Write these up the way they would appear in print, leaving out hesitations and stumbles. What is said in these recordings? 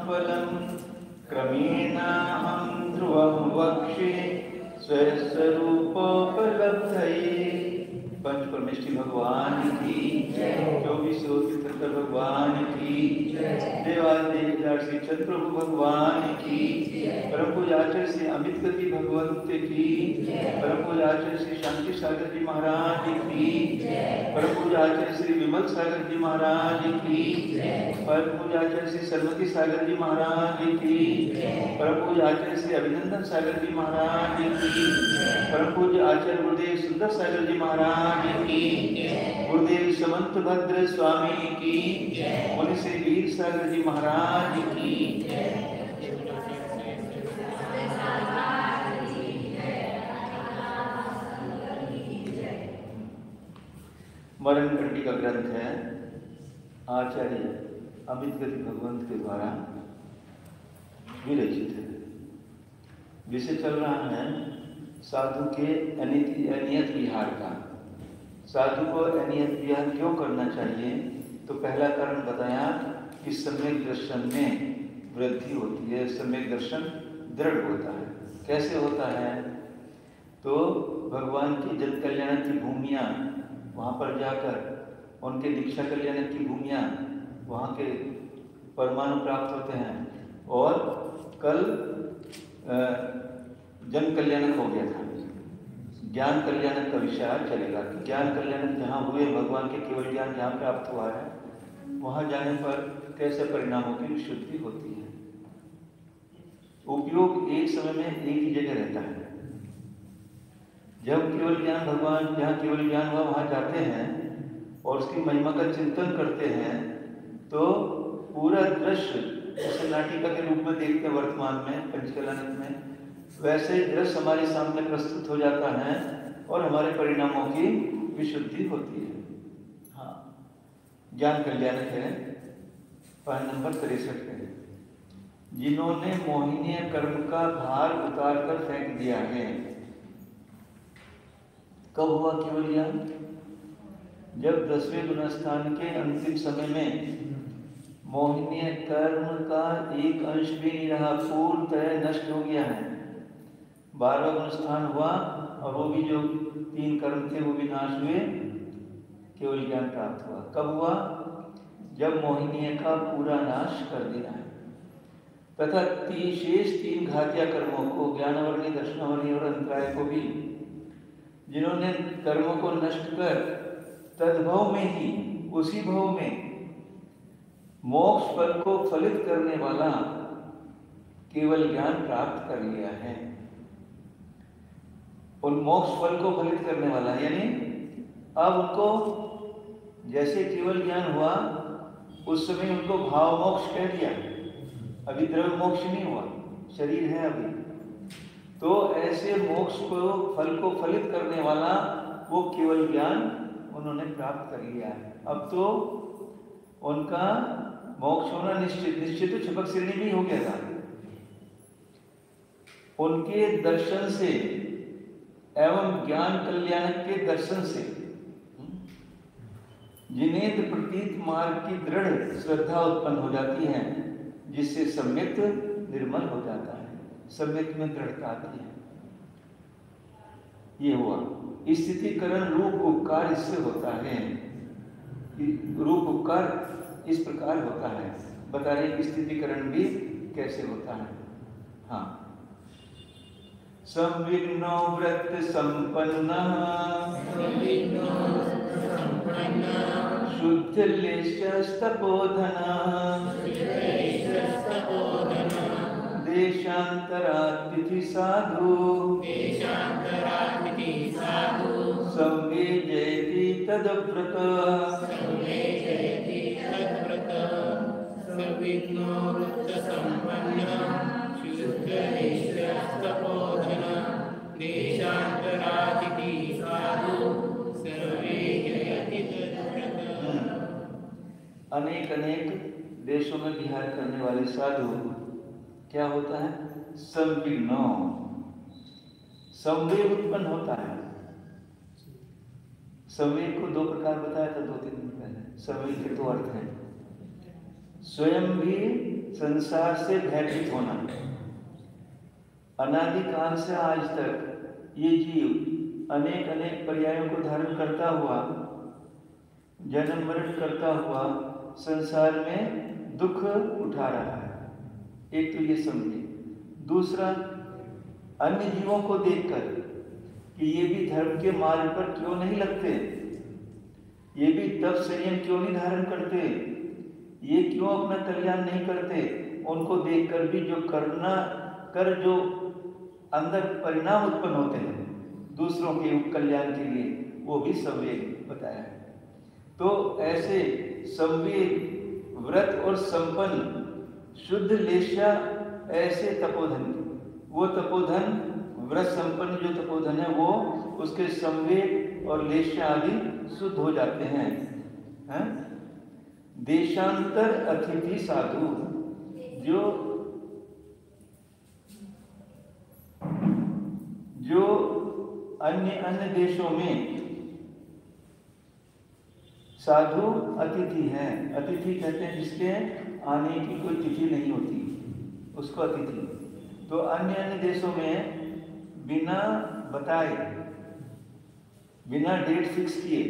फलम क्रमेणाहं ध्रुवं वक्षे स्वस्वरूपोपलब्धये। पंच परमेष्ठी भगवान की, 24 तीर्थंकर भगवान की, देवादेव श्री चंद्र प्रभु भगवान की, परम पूज्याचार्य श्री अमित गति भगवंत की, परम पूज्याचार्य श्री शांति सागर जी महाराज की, परम पूज्याचार्य श्री विमल सागर जी महाराज की, परम पूज्याचार्य श्री सरस्वती सागर जी महाराज की, परम पूज्याचार्य श्री अभिनंदन सागर जी महाराज की, परम पूज्य आचार्य गुरुदेव सुंदर सागर जी महाराज की, गुरुदेव समंत भद्र स्वामी की, मुनि श्री वीर सागर जी महाराज की। मरण घंटी का ग्रंथ है आचार्य अमित गति भगवंत के द्वारा विरचित है। विषय चल रहा है साधु के अनियत विहार का। साधु को अनियत विहार क्यों करना चाहिए? तो पहला कारण बताया कि सम्यक दर्शन में वृद्धि होती है, सम्यक दर्शन दृढ़ होता है। कैसे होता है? तो भगवान की जन कल्याण की भूमियाँ वहाँ पर जाकर, उनके दीक्षा कल्याण की भूमियाँ वहाँ के परमाणु प्राप्त होते हैं। और कल जन कल्याणक हो गया था, ज्ञान कल्याणक का विषय आज चलेगा कि ज्ञान कल्याणक जहाँ हुए, भगवान के केवल ज्ञान जहाँ प्राप्त हुआ है, वहाँ जाने पर कैसे परिणामों की विशुद्धि होती है। उपयोग एक समय में एक ही जगह रहता है। जब केवल ज्ञान, भगवान जहाँ केवल ज्ञान हुआ वहाँ जाते हैं और उसकी महिमा का चिंतन करते हैं, तो पूरा दृश्य जैसे नाटिका के रूप में देखते हैं वर्तमान में पंचकल्याणक में, वैसे दृश्य हमारे सामने प्रस्तुत हो जाता है और हमारे परिणामों की विशुद्धि होती है। हाँ, ज्ञान कल्याणक है पाठ नंबर 63 पे। जिन्होंने मोहिनीय कर्म का भार उतार कर फेंक दिया है। कब हुआ केवल ज्ञान? जब 10वें गुणस्थान के अंतिम समय में मोहिनीय कर्म का एक अंश भी नहीं रहा, पूर्णतः नष्ट हो गया है। 12वां गुणस्थान हुआ और वो भी जो 3 कर्म थे वो भी नाश हुए, केवल ज्ञान प्राप्त हुआ। कब हुआ? जब मोहिनीय का पूरा नाश कर दिया है तथा शेष 3 घातिया कर्मों को, ज्ञानवर्णी, दर्शनावर्णी और अंतराय को भी, जिन्होंने कर्मों को नष्ट कर तद्भव में ही, उसी भव में मोक्ष फल को फलित करने वाला केवल ज्ञान प्राप्त कर लिया है। उन मोक्ष फल को फलित करने वाला, यानी अब उनको जैसे केवल ज्ञान हुआ उस समय उनको भाव मोक्ष कह दिया, अभी द्रव्य मोक्ष नहीं हुआ, शरीर है अभी। तो ऐसे मोक्ष को, फल को फलित करने वाला वो केवल ज्ञान उन्होंने प्राप्त कर लिया है। अब तो उनका मोक्ष होना निश्चित तो छपक श्रेणी में हो गया था। उनके दर्शन से एवं ज्ञान कल्याण के दर्शन से जिनेत प्रतीत मार्ग की दृढ़ श्रद्धा उत्पन्न हो जाती है, जिससे सम्यक निर्मल हो जाता है, सम्यक में दृढ़ता आती है। ये हुआ स्थितिकरण। रूप उपकार इससे होता है। रूप उपकार इस प्रकार होता है, बता रहे कि स्थितिकरण भी कैसे होता है। हाँ, संविघ्नो व्रत संपन्न शुद्ध लेशस्तपोधन देशांतरातिथि साधु संवे जयति तद्व्रत संविघ्नो व्रत संपन्न शुद्ध लेशस्तपोधन देशांतरातिथि साधु सर्वे जयति तद्व्रत। अनेक अनेक देशों में विहार करने वाले साधु क्या होता है? संविघ्नो, संवेग उत्पन्न होता है। संवेग को 2 प्रकार बताया था 2-3 दिन पहले। संवेग के 2 अर्थ हैं। स्वयं भी संसार से भयभीत होना। अनादिकाल से आज तक ये जीव अनेक अनेक पर्यायों को धारण करता हुआ, जन्म मरण करता हुआ संसार में दुख उठा रहा है। एक तो ये समझिए। दूसरा, अन्य जीवों को देखकर कि ये भी धर्म के मार्ग पर क्यों नहीं लगते, ये भी तप संयम क्यों नहीं धारण करते, ये क्यों अपना कल्याण नहीं करते, उनको देखकर भी जो करना कर जो अंदर परिणाम उत्पन्न होते हैं दूसरों के कल्याण के लिए, वो भी संवेग बताया है। तो ऐसे संवेग व्रत और संपन्न शुद्ध लेशा ऐसे तपोधन, वो तपोधन व्रत संपन्न जो तपोधन है वो उसके संवेग और लेशा आदि शुद्ध हो जाते हैं। देशांतर अतिथि साधु, जो अन्य देशों में साधु अतिथि हैं। अतिथि कहते हैं जिसके आने की कोई तिथि नहीं होती, उसको अतिथि। तो अन्य देशों में बिना बताए, बिना डेट फिक्स किए,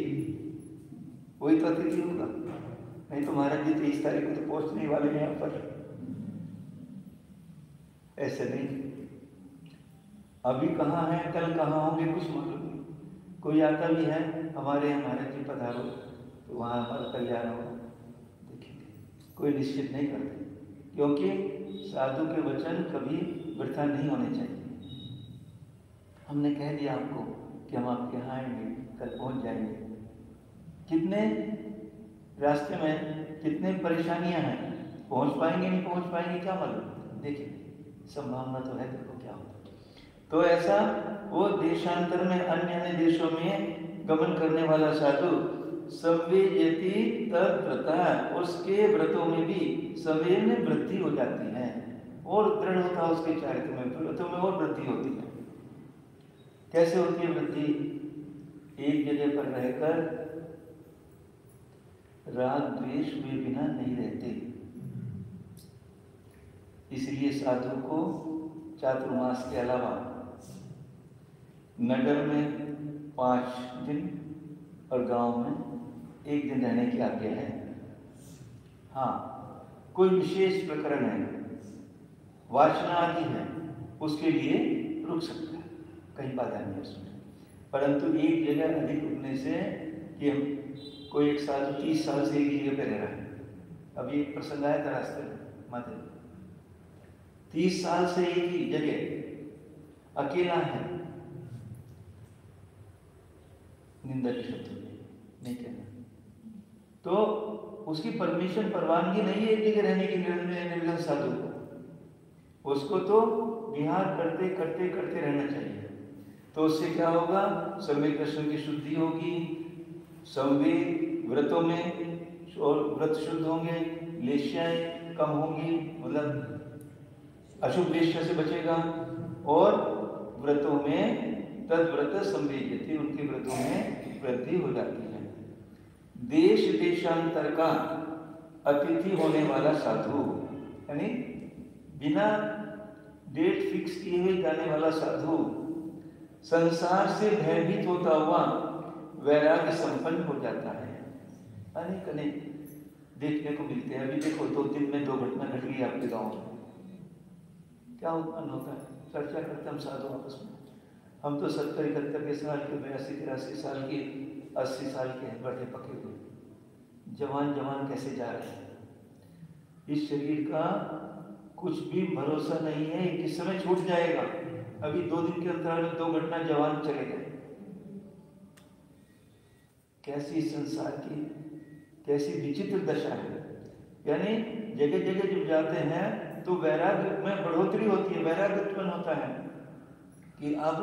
वही तो अतिथि होगा। नहीं तो महाराज जी 23 तारीख को तो पहुंचने वाले हैं यहाँ पर, ऐसे नहीं। अभी कहाँ है, कल कहाँ होंगे, कुछ मालूम नहीं। कोई आता भी है हमारे महाराज जी पधारो तो वहाँ हमारा कल्याण होगा, देखेंगे। कोई निश्चित नहीं करते, क्योंकि साधु के वचन कभी वृथा नहीं होने चाहिए। हमने कह दिया आपको कि हम आपके यहाँ आएंगे, कल पहुँच जाएंगे। कितने रास्ते में कितने परेशानियां हैं, पहुँच पाएंगे नहीं पहुँच पाएंगे क्या मालूम। देखिए संभावना तो है, देखो क्या होता। तो ऐसा वो देशांतर में अन्य देशों में गमन करने वाला साधु संवेदयति तद्व्रता, उसके व्रतों में भी संवेद में वृद्धि हो जाती है और दृढ़ होता है उसके चारित्र में, व्रतों में और वृद्धि होती है। कैसे होती है वृद्धि? एक जगह पर रहकर राग द्वेष हुए बिना नहीं रहते। इसलिए साधु को चातुर्मास के अलावा नगर में 5 दिन और गांव में 1 दिन रहने की आज्ञा है। हाँ, कोई विशेष प्रकरण है, वासना आदि है, उसके लिए रुक सकता है, कहीं बाधा नहीं है उसमें। परंतु एक जगह अधिक रुकने से, कि हम कोई एक साल 30 साल से एक जगह पे रह रहा है। अभी एक प्रसंग आया था रास्ते में, माता 30 साल से एक ही जगह अकेला है, निंदा के शब्द नहीं कहना। तो उसकी परमिशन परवानगी नहीं है एक जगह रहने की निर्जन साधु को। उसको तो विहार करते करते करते रहना चाहिए। तो उससे क्या होगा? सम्यक दर्शन की शुद्धि होगी, संवेग व्रतों में और व्रत शुद्ध होंगे, लेश्याएं कम होंगी, मतलब अशुभ लेश्या से बचेगा, और व्रतों में तद्व्रत संवेदयति, उनके व्रतों में वृद्धि हो जाती है। देश देशांतर का अतिथि होने वाला साधु, यानी बिना डेट फिक्स किए हुए जाने वाला साधु संसार से भयभीत होता हुआ वैराग्य संपन्न हो जाता है। अनेक अनेक देखने को मिलते हैं। अभी देखो 2 दिन में 2 घटना घट गई आपके गांव में। क्या उत्पन्न होता है? चर्चा करते हम साधु आपस में। हम तो 70-71 साल के, 82-83 साल के, 80 साल के हैं, बैठे पके हुए। जवान कैसे जा रहे हैं? इस शरीर का कुछ भी भरोसा नहीं है, किस समय छूट जाएगा। अभी 2 दिन के अंतराल में 2 घटना जवान चले गए। कैसी संसार की कैसी विचित्र दशा है। यानी जगह जगह जब जाते हैं तो वैराग्य में बढ़ोतरी होती है, वैराग्य उत्पन्न होता है कि अब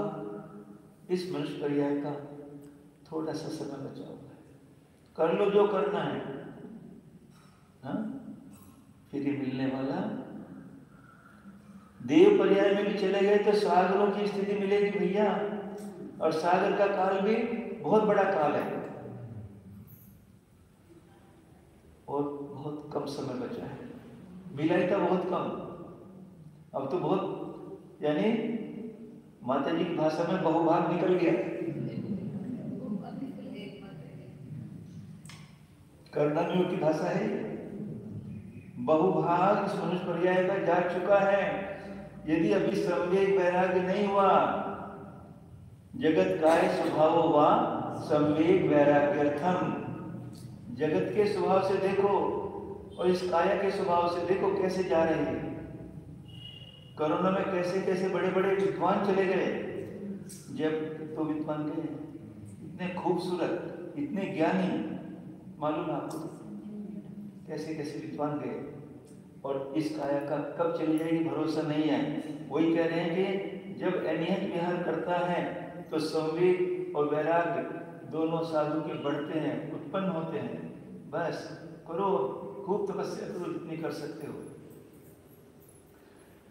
इस मनुष्य पर्याय का थोड़ा सा समय बचा हुआ है, कर लो जो करना है। हाँ, फिर ये मिलने वाला देव पर्याय में भी चले गए तो सागरों की स्थिति मिलेगी भैया, और सागर का काल भी बहुत बड़ा काल है और बहुत कम समय बचा है। भिलाई था बहुत कम, अब तो बहुत, यानी माता जी की भाषा में बहुभाग निकल गया। कर्णनियों की भाषा है, बहुभाग इस मनुष्य पर्याय का जा चुका है। यदि अभी संवेग वैराग्य नहीं हुआ, जगत काय स्वभाव वा संवेग वैराग्यर्थम, जगत के स्वभाव से देखो और इस काया के स्वभाव से देखो कैसे जा रहे हैं। कोरोना में कैसे कैसे बड़े बड़े विद्वान चले गए, जब तो विद्वान गए, इतने खूबसूरत, इतने ज्ञानी, मालूम आपको कैसे कैसे विद्वान गए। और इस काया का कब चली जाएगी भरोसा नहीं है। वही कह रहे हैं कि जब अनियत विहार करता है तो संवेग और वैराग्य दोनों साधु के बढ़ते हैं, उत्पन्न होते हैं। बस करो, खूब तपस्या करो जितनी कर सकते हो।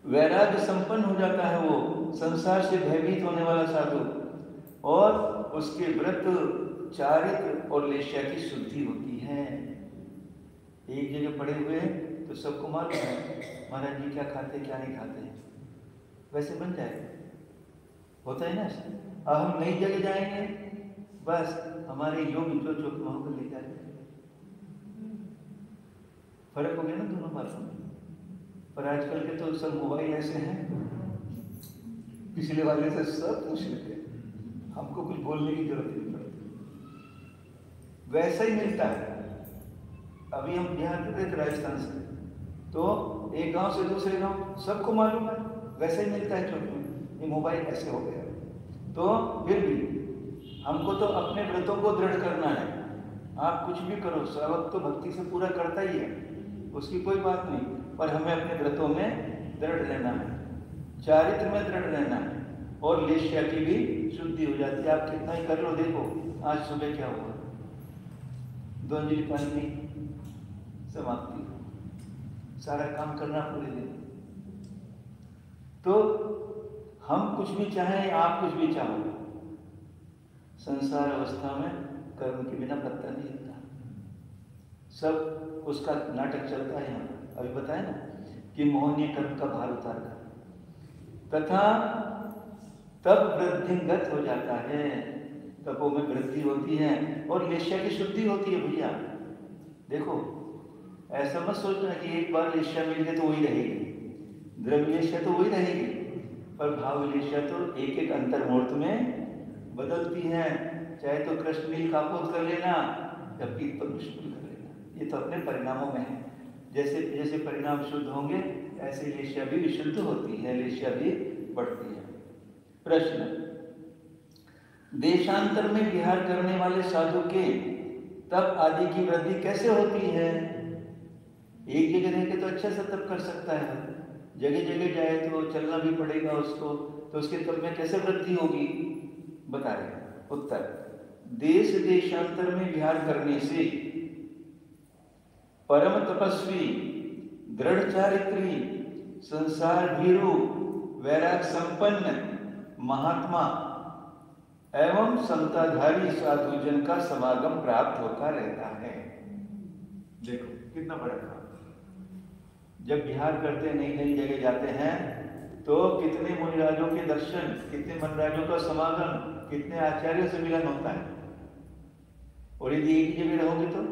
वैराग्य संपन्न हो जाता है वो संसार से भयभीत होने वाला साधु, और उसके व्रत, चारित्र और लेश्या की शुद्धि होती है। एक जगह पड़े हुए तो सबको मालूम है महाराज जी क्या खाते क्या नहीं खाते, वैसे बन जाएगा, होता है ना। अब हम नई जगह जाएंगे, बस हमारे योग जो जो वहां पर ले जाएंगे, फर्क हो गया ना दोनों बातों में। पर आजकल के तो सब मोबाइल ऐसे हैं, पिछले वाले से सब पूछ लेते हैं, हमको कुछ बोलने की जरूरत नहीं पड़ती, वैसा ही मिलता है। अभी हम बिहार के थे राजस्थान से, तो एक गांव से दूसरे गांव सबको मालूम है, वैसा ही मिलता है। चोट ये मोबाइल ऐसे हो गया, तो फिर भी हमको तो अपने व्रतों को दृढ़ करना है। आप कुछ भी करो, श्रावक तो भक्ति से पूरा करता ही है, उसकी कोई बात नहीं, पर हमें अपने व्रतों में दृढ़ रहना है, चारित्र में दृढ़ रहना है, और लेश्या की भी शुद्धि हो जाती है। आप कितना ही कर लो, देखो आज सुबह क्या हुआ, 2 अंजलि पानी की समाप्ति, सारा काम करना पूरे दिन। तो हम कुछ भी चाहें, आप कुछ भी चाहो, संसार अवस्था में कर्म के बिना पत्ता नहीं हिलता, सब उसका नाटक चलता है। यहाँ अभी बताया ना कि मोहन ने कर्म का भार उतार कर, तथा तब वृद्धिंगत हो जाता है, तपो में वृद्धि होती है और लेश्या की शुद्धि होती है। भैया देखो, ऐसा मत सोचना कि एक बार लेश्या मिल गई तो वही रहेगी, द्रव्य लेश्या तो वही रहेगी, पर भाव लेश्या तो एक एक अंतर मुहूर्त में बदलती है। चाहे तो कृष्ण नील कापोत कर लेना, या पीत पर मुश्किल कर लेना, ये तो अपने परिणामों में है। जैसे जैसे परिणाम शुद्ध होंगे ऐसे लेश्या भी विशुद्ध होती है, लेश्या भी बढ़ती है। प्रश्न, देशांतर में विहार करने वाले साधु के तप आदि की वृद्धि कैसे होती है? एक जगह रह के तो अच्छा सा तप कर सकता है, जगह जगह जाए तो चलना भी पड़ेगा उसको, तो उसके तप में कैसे वृद्धि होगी? बता रहे। उत्तर, देश देशांतर में विहार करने से परम तपस्वी, दृढ़ चारित्री, संसार भीरु, वैराग संपन्न महात्मा एवं समताधारी साधुजन का समागम प्राप्त होता रहता है। देखो कितना बड़ा काम। जब विहार करते नई नई जगह जाते हैं तो कितने मुनिराजों के दर्शन, कितने मनराजों का समागम, कितने आचार्यों से मिलन होता है। और यदि एक ही जगह रहोगे तो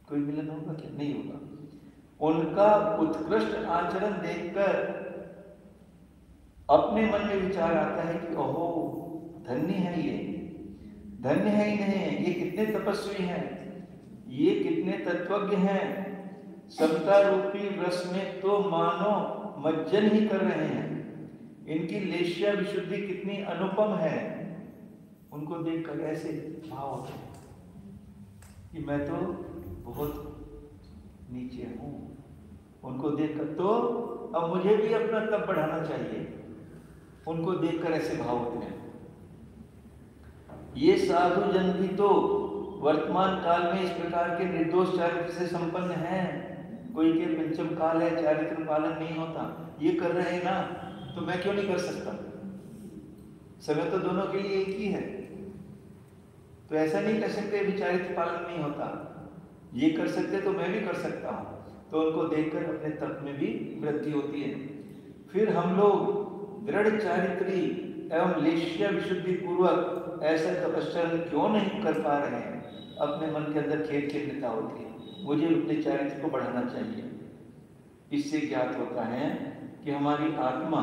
कोई मिलन होगा क्या? नहीं होगा। उनका उत्कृष्ट आचरण देखकर अपने मन में विचार आता है कि ओहो धन्य है ये, धन्य है ही नहीं, ये कितने तपस्वी हैं, ये कितने तत्वज्ञ हैं, समता रूपी रस में तो मानो मज्जन ही कर रहे हैं, इनकी लेश्या विशुद्धि कितनी अनुपम है। उनको देखकर ऐसे भाव होते हैं कि मैं तो बहुत नीचे हूं। उनको देखकर तो अब मुझे भी अपना तप बढ़ाना चाहिए, उनको देखकर ऐसे भाव होते हैं। ये साधु जन भी तो वर्तमान काल में इस प्रकार के निर्दोष चारित्र से संपन्न हैं। कोई के पंचम काल है, चारित्र पालन नहीं होता, ये कर रहे हैं ना, तो मैं क्यों नहीं कर सकता? समय तो दोनों के लिए एक ही है, तो ऐसा नहीं कर सकते भी चारित्र पालन नहीं होता, ये कर सकते तो मैं भी कर सकता हूं। तो उनको देखकर अपने तप में भी वृद्धि होती है। फिर हम लोग दृढ़ चारित्री एवं लेश्य विशुद्धि पूर्वक ऐसा तपस्या क्यों नहीं कर पा रहे हैं? अपने मन के अंदर खेद खिन्नता होती है, मुझे अपने चारित्र को बढ़ाना चाहिए। इससे ज्ञात होता है कि हमारी आत्मा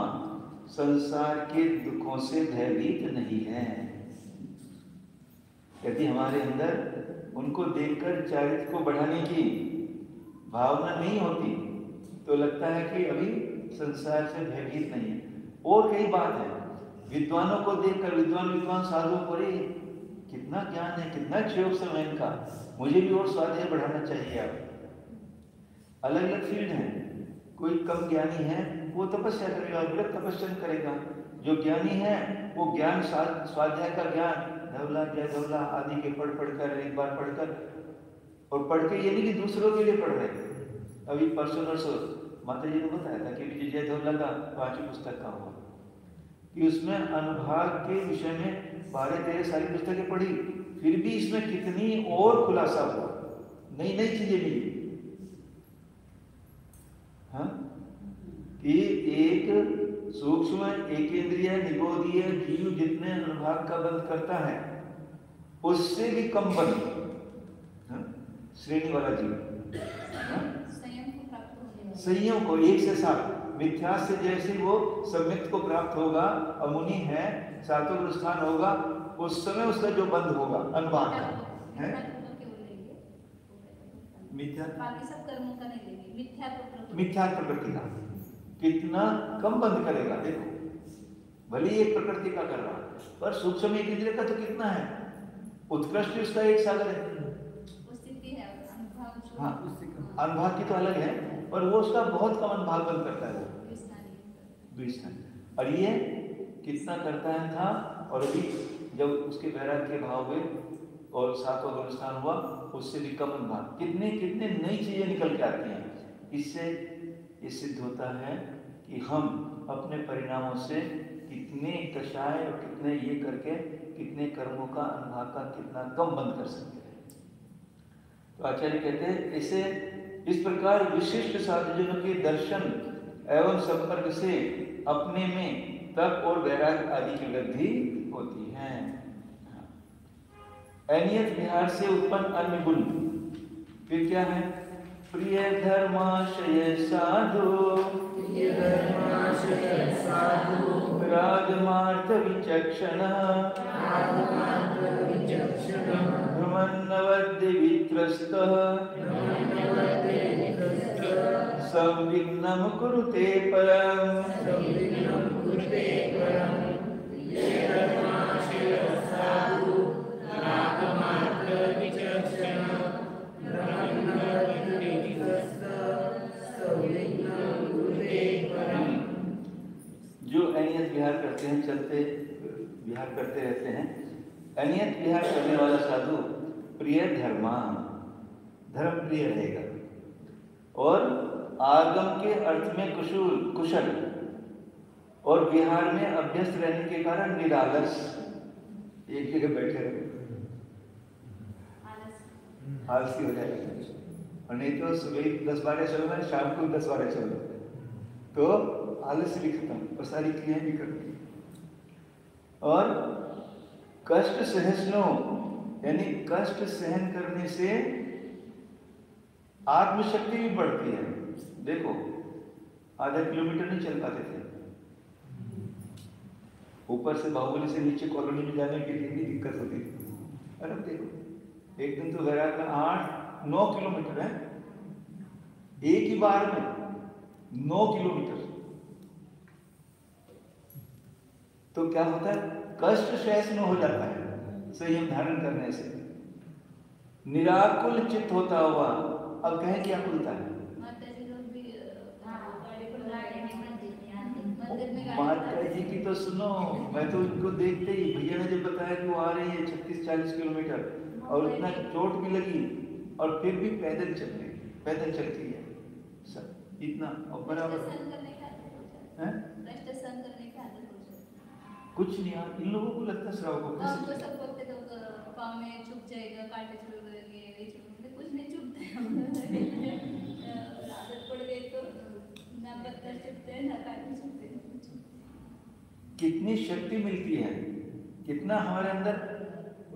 संसार के दुखों से भयभीत नहीं है। यदि हमारे अंदर उनको देखकर चारित्र को बढ़ाने की भावना नहीं होती तो लगता है कि अभी संसार से भयभीत नहीं है। और कई बात है, विद्वानों को देखकर विद्वान साधुओं को, रे कितना ज्ञान है, कितना क्षयोग समय इनका, मुझे भी और स्वाध्याय बढ़ाना चाहिए। आप अलग अलग फील्ड है, कोई कम ज्ञानी है वो तपस्या करेगा, व्रत तपस्या करेगा। जो ज्ञानी है वो ज्ञान स्वाध्याय का ज्ञान धवला जय धवला आदि के पढ़ कर एक बार पढ़कर, और पढ़ के ये नहीं कि दूसरों के लिए पढ़ रहे। अभी परसों माता जी ने बताया था कि जय धवला का 5वीं पुस्तक का हुआ कि उसमें अनुभाग के विषय में 12-13 सारी पुस्तकें पढ़ी, फिर भी इसमें कितनी और खुलासा हुआ, नई नई चीजें मिली। हाँ, कि एक सूक्ष्म एकेंद्रिय निगोदीय जीव जितने अनुभाग का बंध करता है उससे भी कम बंध श्रेणी वाला जीव, संयम को 1 से 7 मिथ्या से जैसे वो सम्यक्त को प्राप्त होगा, अमुनि है, सातों स्थान होगा, उस समय उसका जो बंध होगा अनुभाग का है मिथ्या प्रकृति का कितना कम बंद करेगा। देखो भले ही एक प्रकृति का कर रहा है पर सूक्ष्म एक इंद्रिय का तो कितना है, उत्कृष्ट उसका एक सागर है। हाँ, अनुभाग की तो अलग है पर वो उसका बहुत कम अनुभाग बंद करता है द्विस्थानी। और ये कितना करता है था, और अभी जब उसके वैराग्य के भाव हुए और 7वां गुणस्थान हुआ उससे भी कम अनुभाग, कितने कितने नई चीजें निकल के आती हैं। इससे ये सिद्ध होता है कि हम अपने परिणामों से कितने कषाय और कितने ये करके कितने कर्मों का अनुभाग का कितना कम बंद कर सकते हैं। तो आचार्य कहते हैं इसे इस प्रकार विशिष्ट साधुजनों के दर्शन एवं संपर्क से अपने में तप और वैराग्य आदि की वृद्धि होती है। अनियत विहार से उत्पन्न अन्य गुण फिर क्या है? प्रिय धर्माशय साधु, राजमार्थ विचक्षण, भ्रमन्नवद्य वित्रस्तः, संविघ्नं कुरुते परम्। जो अनियत विहार करते हैं, चलते विहार करते रहते हैं, अनियत विहार करने वाला साधु प्रिय धर्मा, धर्म प्रिय रहेगा और आगम के अर्थ में कुशल और विहार में अभ्यस्त रहने के कारण निरालस, एक जगह बैठे रहे, आलसी हो जाएगा। और नहीं तो सुबह 10-12 चलना, शाम को 10-12 चलना, तो आलस्य भी खत्म और सारी क्रियाएं भी करती। और कष्ट सहसनो यानी कष्ट सहन करने से आत्मशक्ति भी बढ़ती है। देखो आधा किलोमीटर नहीं चल पाते थे, ऊपर से बाहुबली से नीचे कॉलोनी में जाने के लिए भी दिक्कत होती थी। अरे देखो एक दिन तो वैराग में 8-9 किलोमीटर है, एक ही बार में 9 किलोमीटर। तो क्या होता है? कष्ट सहन हो जाता है संयम धारण करने से, निराकुल चित्त होता हुआ। अब कहें क्या खुलता है? माता जी की तो सुनो, मैं तो उनको देखते ही, भैया ने जब बताया कि वो आ रही है 36-40 किलोमीटर और इतना चोट भी लगी और फिर भी पैदल चलती है सब इतना और बराबर है। कुछ नहीं यार, इन लोगों को लगता है श्राव को पाँव में चुप जाएगा, कांटे चुभ जाएंगे, कुछ नहीं चुभता है। चिपते हैं ना काटे चिपते हैं। कितनी शक्ति मिलती है, कितना हमारे अंदर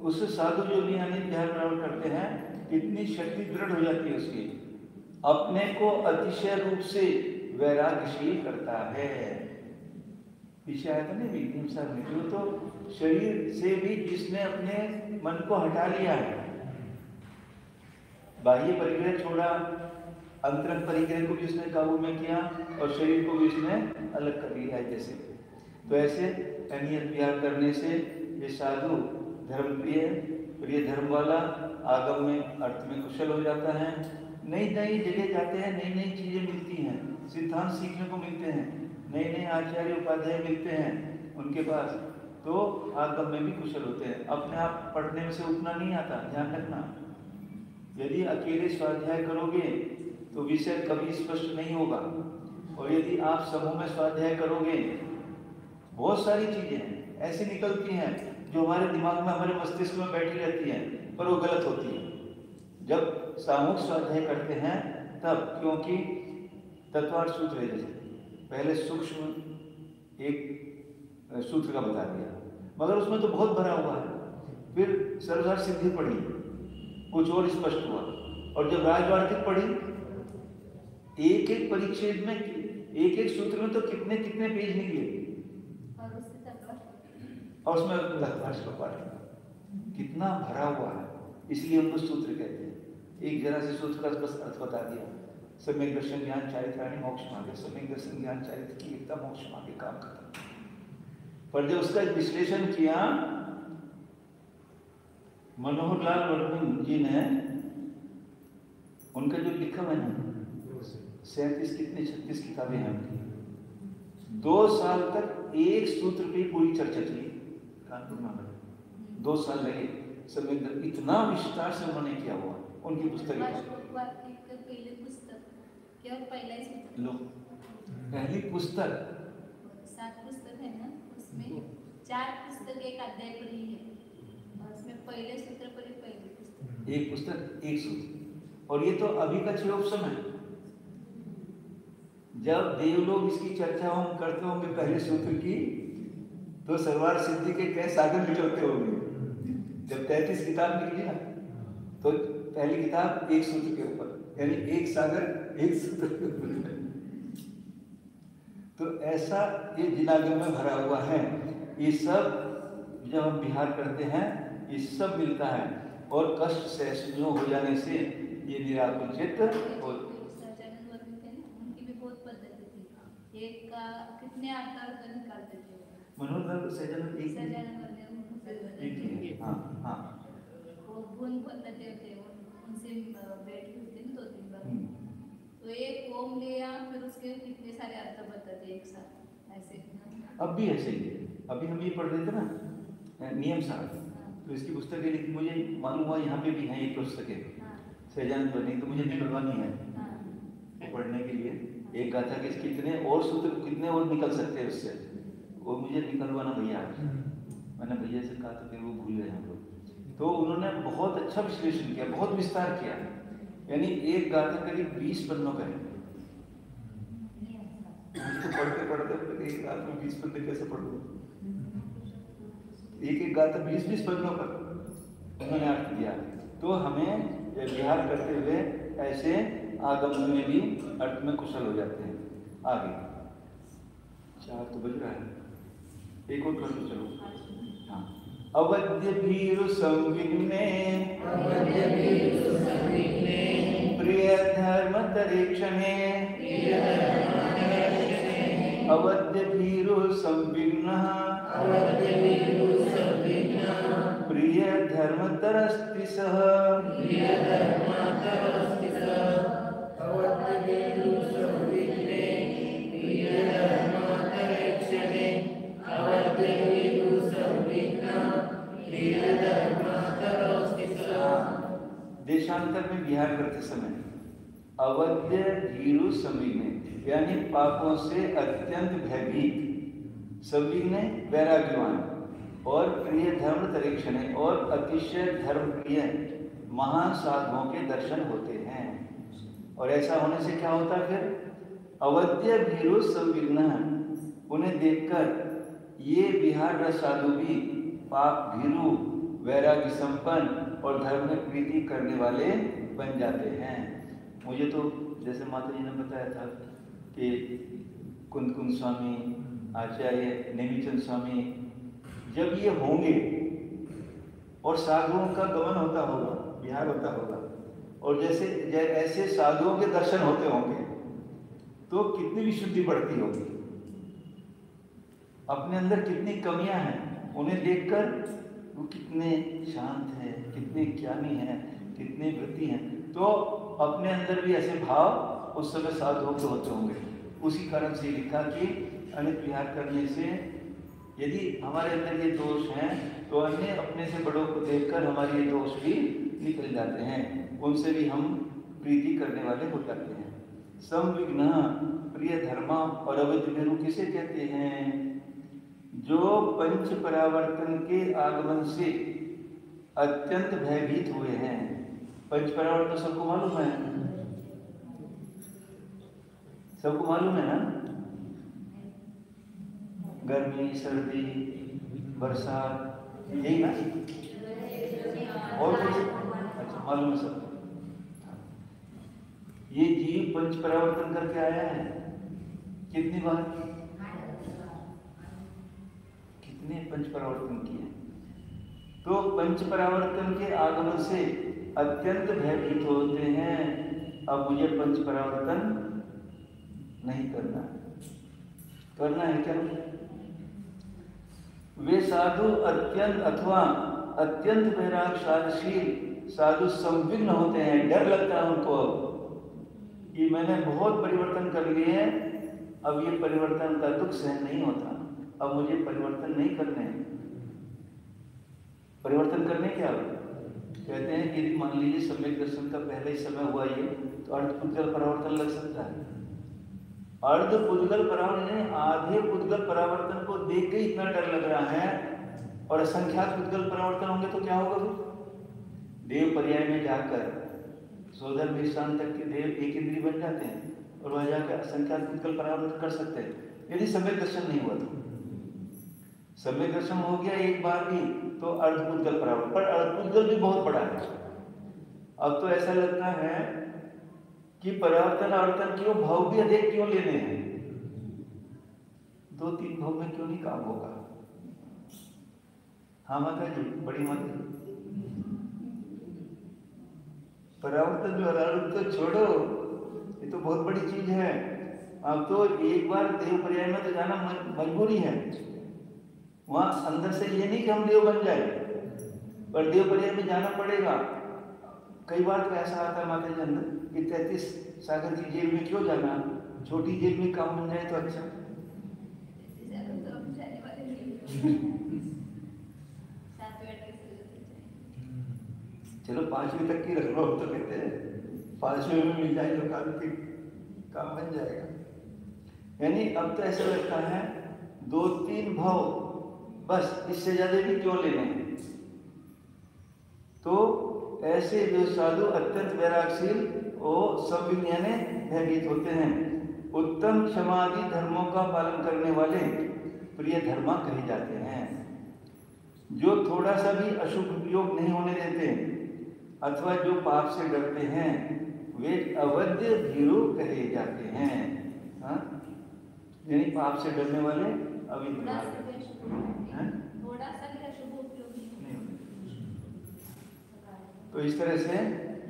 उस साधु जो भी यानी ध्यान प्राप्त करते हैं, कितनी शक्ति दृढ़ हो जाती है उसकी, अपने को अतिशय रूप से वैराग्यशील करता है। पीछे आया था ना विज्ञान साहब ने, जो तो शरीर से भी जिसने अपने मन को हटा लिया है, बाह्य परिग्रह छोड़ा, अंतरंग परिग्रह को भी उसने काबू में किया और शरीर को भी उसने अलग कर लिया है जैसे। तो ऐसे अनियत विहार करने से ये साधु धर्मप्रिय, प्रिय धर्म वाला, आगम में अर्थ में कुशल हो जाता है। नई नई जगह जाते हैं, नई नई चीजें मिलती हैं, सिद्धांत सीखने को मिलते हैं, नए नए आचार्य उपाध्याय मिलते हैं उनके पास, तो आगम में भी कुशल होते हैं। अपने आप पढ़ने में से उतना नहीं आता, ध्यान रखना। यदि अकेले स्वाध्याय करोगे तो विषय कभी स्पष्ट नहीं होगा, और यदि आप समूह में स्वाध्याय करोगे, बहुत सारी चीजें ऐसी निकलती हैं जो हमारे दिमाग में, हमारे मस्तिष्क में बैठी रहती हैं, पर वो गलत होती है। जब सामूहिक स्वाध्याय करते हैं तब, क्योंकि तत्वार्थ सूत्र है, जैसे पहले सूक्ष्म एक सूत्र का बता दिया, मगर उसमें तो बहुत भरा हुआ है। फिर सर्वसार सिद्धि पढ़ी, कुछ और स्पष्ट हुआ, और जब राजवार्तिक पढ़ी, एक एक परिच्छेद में, एक एक सूत्र में तो कितने कितने पेज निकले, और उसमें तत्वार्थ का पाठ कितना भरा हुआ है, इसलिए उनको सूत्र कहते हैं। एक जरा से सूत्र का बस अर्थ बता दिया, सम्यक दर्शन ज्ञान चारित्राणि मोक्ष मार्गे, सम्यक दर्शन ज्ञान चारित्र की एकता मोक्ष मार्गे, काम खत्म। पर जब उसका विश्लेषण किया मनोहर लाल वर्मा जी ने, उनका जो लिखा है ना, 37 कितने 36 किताबें हैं उनकी। 2 साल तक एक सूत्र पे पूरी चर्चा चली कानपुर में, 2 साल लगे। सम्यक इतना विस्तार से उन्होंने किया हुआ उनकी पुस्तक पहली पुस्तक 7 पुस्तक है ना, उसमें 4 पुस्तक एक अध्याय पर ही है, और उसमें पहले सूत्र पर ही पहली पुस्तक, एक पुस्तक एक सूत्र। और ये तो अभी का क्षयोपम है। जब देवलोग इसकी चर्चा हम करते होंगे पहले सूत्र की, तो सर्वार सिद्धि के कई सागर निकलते होंगे। जब 33 किताब निकली ना, तो पहली किताब एक सूत्र के ऊपर, यानी एक सागर एक सूत्र के ऊपर। तो ऐसा ये जिनागम में भरा हुआ है। ये सब जब हम विहार करते हैं, ये सब मिलता है, और कष्ट सहिष्णु हो जाने से ये निराकुल चित्त हो। उनकी भी बहुत पद्धति थी, एक का कितने आकार का निकालते थे। मनोहर सैजन एक हाँ हाँ, वो गुण पद्धति होते, उनसे बैठ होते ना 2-3 बार, तो एक ओम लिया, फिर उसके कितने सारे अर्थ बताते एक साथ ऐसे। अब भी ऐसे ही, अभी हम ये पढ़ रहे थे ना नियम साहब, तो इसकी पुस्तकें लिखी, मुझे मालूम हुआ यहाँ पे भी हैं ये पुस्तकें सैजान बनी, तो मुझे निकलवानी है वो पढ़ने के लिए। एक गाथा के कितने और सूत्र, कितने और निकल सकते हैं उससे, वो मुझे निकलवाना भैया। मैंने भैया से कहा तो फिर वो भूल गए हम लोग। तो उन्होंने बहुत अच्छा विश्लेषण किया, बहुत विस्तार किया, यानी एक गाथा करीब 20 पन्नों का है। उसको पढ़ते पढ़ते एक रात में 20 पन्ने कैसे पढ़ूं? एक एक गाथा 20-20 पन्नों पर उन्होंने अर्थ दिया। तो हमें विहार करते हुए ऐसे आगम में भी अर्थ में कुशल हो जाते हैं। आगे 4 तो बज रहा है, एक और कर लो चलो। हाँ, अवध्य भीरु संविघ्ने प्रिय धर्म तरीक्षणे, अवध्य भीरु संविघ्नः प्रिय धर्म तरस्ति सः, देशांतर में विहार करते समय अवध्य भीरु संविघ्ने, यानी पापों से अत्यंत भयभीत, संविघ्ने वैराग्यवान, और प्रिय धर्म तरीक्षणे, और अतिशय धर्म प्रिय महान साधुओं के दर्शन होते हैं। और ऐसा होने से क्या होता है? फिर अवध्य भीरु संविघ्न, उन्हें देखकर ये विहार रस साधु भी पाप भीरु, वैराग्य संपन्न और धर्म में प्रीति करने वाले बन जाते हैं। मुझे तो जैसे माता जी ने बताया था कि कुंद स्वामी, आचार्य नेमिचंद स्वामी, जब ये होंगे और साधुओं का गमन होता होगा, विहार होता होगा, और जैसे ऐसे साधुओं के दर्शन होते होंगे तो कितनी विशुद्धि बढ़ती होगी, अपने अंदर कितनी कमियां हैं, उन्हें देखकर वो कितने शांत हैं, कितने ज्ञानी हैं, कितने वृत्ति हैं, तो अपने अंदर भी ऐसे भाव उस समय साधुओं के होते होंगे। उसी कारण से लिखा कि अनित विहार करने से यदि हमारे अंदर ये दोष हैं तो अन्य अपने से बड़ों को देखकर हमारे ये दोष भी निकल जाते हैं, उनसे भी हम प्रीति करने वाले हो जाते हैं। संविघ्न प्रिय धर्मा और अवैध भीरु किसे कहते हैं? जो पंच परावर्तन के आगमन से अत्यंत भयभीत हुए हैं। पंच परावर्तन सबको मालूम है, सबको मालूम है ना? गर्मी, सर्दी, बरसात, यही ना? और कुछ? अच्छा, मालूम है सबको। ये जीव पंच परावर्तन करके आया है कितनी बार? कितने पंच परावर्तन किए? तो पंच परावर्तन के आगमन से अत्यंत भयभीत होते हैं। अब मुझे पंच परावर्तन नहीं करना, करना है क्या? वे साधु अत्यंत अथवा अत्यंत वैराग्यशील साधु संविघ्न होते हैं। डर लगता है उनको कि मैंने बहुत परिवर्तन कर लिए हैं, अब ये परिवर्तन का दुख सहन नहीं होता, अब मुझे परिवर्तन नहीं करने हैं। परिवर्तन करने क्या कहते हैं कि मान लीजिए सम्यक दर्शन का पहले ही समय हुआ ये, तो अर्धपुद्गल परावर्तन लग सकता है। अर्धपुद्गल परावर्तन, आधे पुद्गल परावर्तन को देख के इतना डर लग रहा है, और असंख्यात पुद्गल परावर्तन होंगे तो क्या होगा? देव पर्याय में जाकर सोधर विश्रांत तक के देव एक इंद्रिय बन जाते हैं और वह जाकर असंख्यात पुद्गल परावर्तन कर सकते हैं यदि सम्यक दर्शन नहीं हुआ तो। सम्यक दर्शन हो गया एक बार भी तो अर्धपुद्गल परावर्तन, पर अर्धपुद्गल भी बहुत बड़ा है। अब तो ऐसा लगता है कि परावर्तन आवर्तन क्यों, भाव भी अधिक क्यों लेने हैं? 2-3 भाव में क्यों नहीं काम होगा? हाँ माता जी, बड़ी माता जी, परावर्तन जो तो छोड़ो, ये तो बहुत बड़ी चीज है। अब तो एक बार देव पर्याय में तो जाना मजबूरी है। वहां अंदर से ये नहीं कि हम देव बन जाए, पर देव पर्याय में जाना पड़ेगा। कई बार तो ऐसा आता है माता जी अंदर कि 33 सागर की जेल में क्यों जाना, छोटी जेल में काम बन जाए तो अच्छा। चलो 5वीं तक की रख लो, तो कहते हैं 5वीं में मिल जाए तो काम बन जाएगा। यानी अब तो ऐसा लगता है 2-3 भाव बस, इससे ज्यादा भी क्यों लेने हैं। तो ऐसे जो साधु अत्यंत वैरागशील और संविघ्न भयभीत होते हैं, उत्तम क्षमादि धर्मों का पालन करने वाले प्रिय धर्मा कहे जाते हैं। जो थोड़ा सा भी अशुभ उपयोग नहीं होने देते अथवा जो पाप से डरते हैं वे अवध्य भीरु कहे जाते हैं। हाँ, यानी पाप से डरने वाले अविद्य नहीं। तो इस तरह से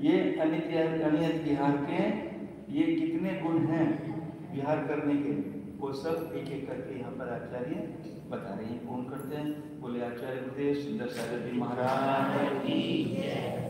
ये अनियत विहार के ये कितने गुण हैं विहार करने के, वो सब एक एक करके यहाँ पर आचार्य बता रहे हैं। पूर्ण करते हैं। बोले आचार्य गुरुदेव सुंदर सागर जी महाराज की जय।